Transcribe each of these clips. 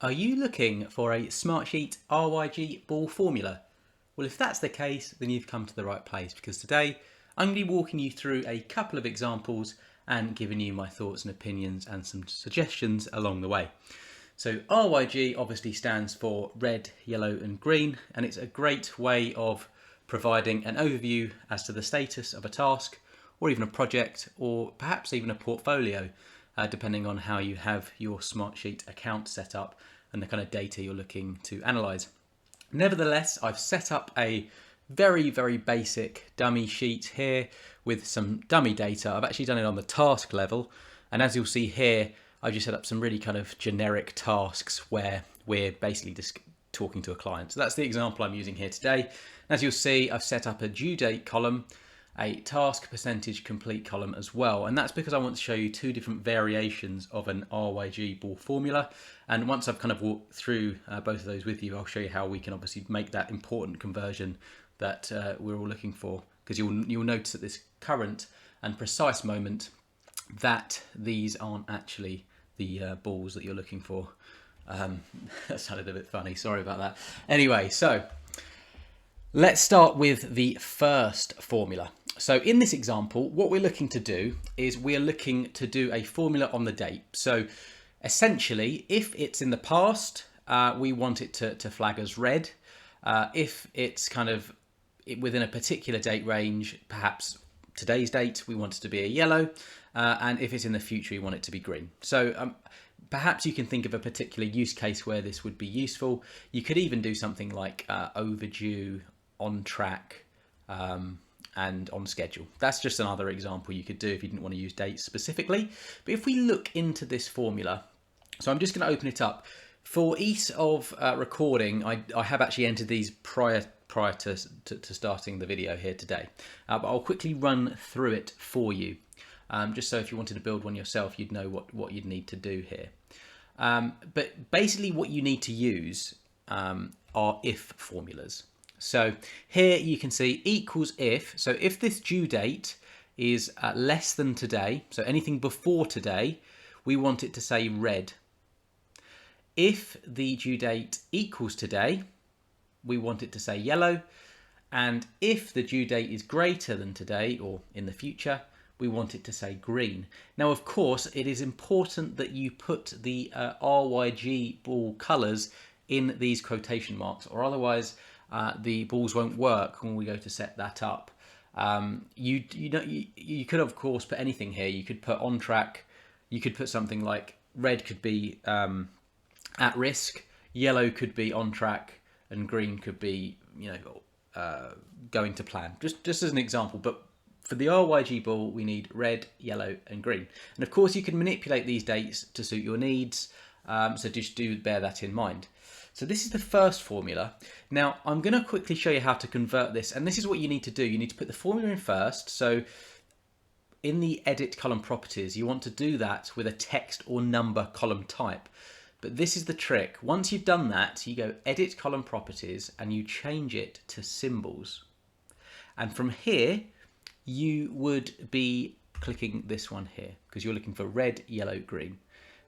Are you looking for a Smartsheet RYG Ball Formula? Well, if that's the case, then you've come to the right place, because today I'm going to be walking you through a couple of examples and giving you my thoughts and opinions and some suggestions along the way. So RYG obviously stands for red, yellow and green, and it's a great way of providing an overview as to the status of a task or even a project or perhaps even a portfolio, depending on how you have your Smartsheet account set up and the kind of data you're looking to analyze. Nevertheless, I've set up a very basic dummy sheet here with some dummy data. I've actually done it on the task level, and as you'll see here, I've just set up some really kind of generic tasks where we're basically just talking to a client. So that's the example I'm using here today. As you'll see, I've set up a due date column, a task percentage complete column as well, and that's because I want to show you two different variations of an RYG ball formula. And once I've kind of walked through both of those with you, I'll show you how we can obviously make that important conversion that we're all looking for, because you'll notice at this current and precise moment that these aren't actually the balls that you're looking for. That sounded a bit funny, sorry about that. Anyway, so let's start with the first formula. So in this example, what we're looking to do is we're looking to do a formula on the date. So essentially, if it's in the past, we want it to flag as red. If it's kind of within a particular date range, perhaps today's date, we want it to be a yellow. And if it's in the future, we want it to be green. So perhaps you can think of a particular use case where this would be useful. You could even do something like overdue, on track, and on schedule. That's just another example you could do if you didn't want to use dates specifically. But if we look into this formula, so I'm just going to open it up. For ease of recording, I have actually entered these prior to starting the video here today. But I'll quickly run through it for you. Just so if you wanted to build one yourself, you'd know what you'd need to do here. But basically what you need to use are if formulas. So here you can see equals if. So if this due date is less than today, so anything before today, we want it to say red. If the due date equals today, we want it to say yellow. And if the due date is greater than today or in the future, we want it to say green. Now, of course, it is important that you put the RYG ball colours in these quotation marks, or otherwise the balls won't work when we go to set that up. You could, of course, put anything here. You could put on track. You could put something like red could be at risk, yellow could be on track, and green could be, going to plan. Just as an example, but for the RYG ball, we need red, yellow and green. And of course you can manipulate these dates to suit your needs, so just do bear that in mind. So this is the first formula. Now I'm going to quickly show you how to convert this, and this is what you need to do. You need to put the formula in first. So in the edit column properties, you want to do that with a text or number column type. But this is the trick. Once you've done that, you go edit column properties and you change it to symbols. And from here, you would be clicking this one here because you're looking for red, yellow, green.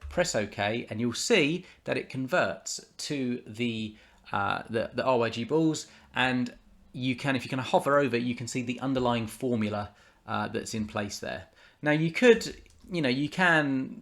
Press OK, and you'll see that it converts to the RYG balls. And you can, if you kind of hover over, you can see the underlying formula that's in place there. Now you could, you can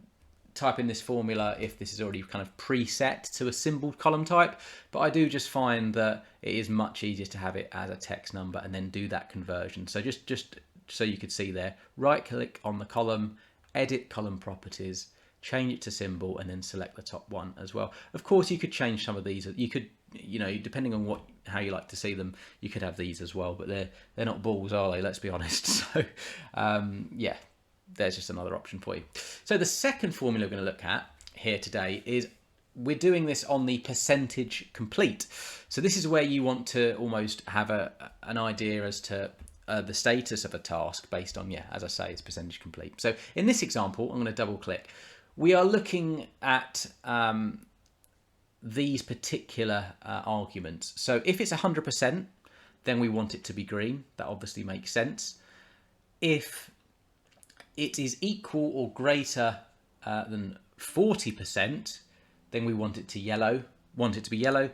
type in this formula if this is already kind of preset to a symbol column type, but I do just find that it is much easier to have it as a text number and then do that conversion. So just so you could see there, right click on the column, edit column properties, change it to symbol, and then select the top one as well. Of course you could change some of these. You could, depending on how you like to see them, you could have these as well, but they're not balls, are they? Let's be honest. So yeah, there's just another option for you. So the second formula we're going to look at here today is we're doing this on the percentage complete. So this is where you want to almost have an idea as to the status of a task based on, as I say, it's percentage complete. So in this example, I'm going to double click. We are looking at these particular arguments. So if it's 100%, then we want it to be green. That obviously makes sense. If it is equal or greater than 40%, then we want it to be yellow.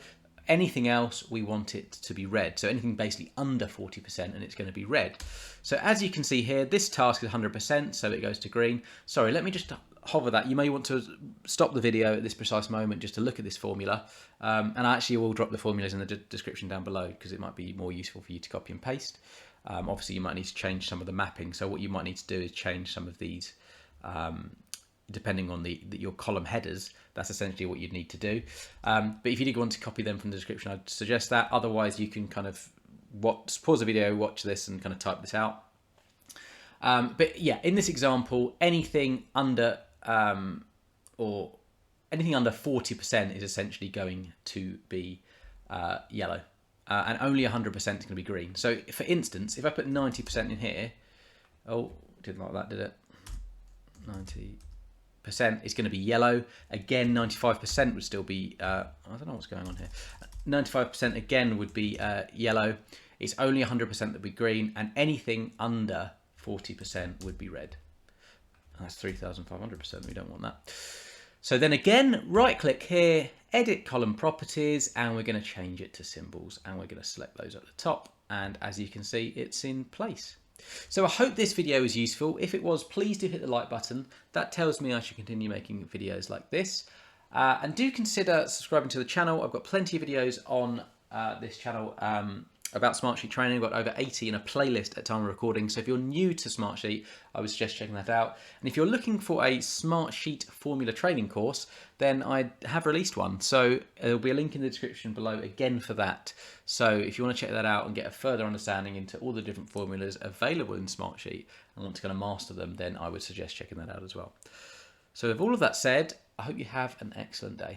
Anything else, we want it to be red. So anything basically under 40%, and it's going to be red. So as you can see here, this task is 100%, so it goes to green. Sorry, let me just hover that. You may want to stop the video at this precise moment just to look at this formula. And I actually will drop the formulas in the description down below because it might be more useful for you to copy and paste. Obviously, you might need to change some of the mapping. So what you might need to do is change some of these depending on your column headers. That's essentially what you'd need to do. But if you did want to copy them from the description, I'd suggest that. Otherwise, you can kind of pause the video, watch this, and kind of type this out. But yeah, in this example, anything under 40% is essentially going to be yellow, and only 100% is going to be green. So, for instance, if I put 90% in here, didn't like that, did it? 90% is going to be yellow. Again, 95% would still be, I don't know what's going on here. 95% again would be yellow. It's only 100% that would be green, and anything under 40% would be red. And that's 3,500%. We don't want that. So then again, right click here, edit column properties, and we're going to change it to symbols, and we're going to select those at the top. And as you can see, it's in place. So I hope this video was useful. If it was, please do hit the like button. That tells me I should continue making videos like this. And do consider subscribing to the channel. I've got plenty of videos on this channel about Smartsheet training. I've got over 80 in a playlist at time of recording. So if you're new to Smartsheet, I would suggest checking that out. And if you're looking for a Smartsheet formula training course, then I have released one. So there'll be a link in the description below again for that. So if you want to check that out and get a further understanding into all the different formulas available in Smartsheet and want to kind of master them, then I would suggest checking that out as well. So with all of that said, I hope you have an excellent day.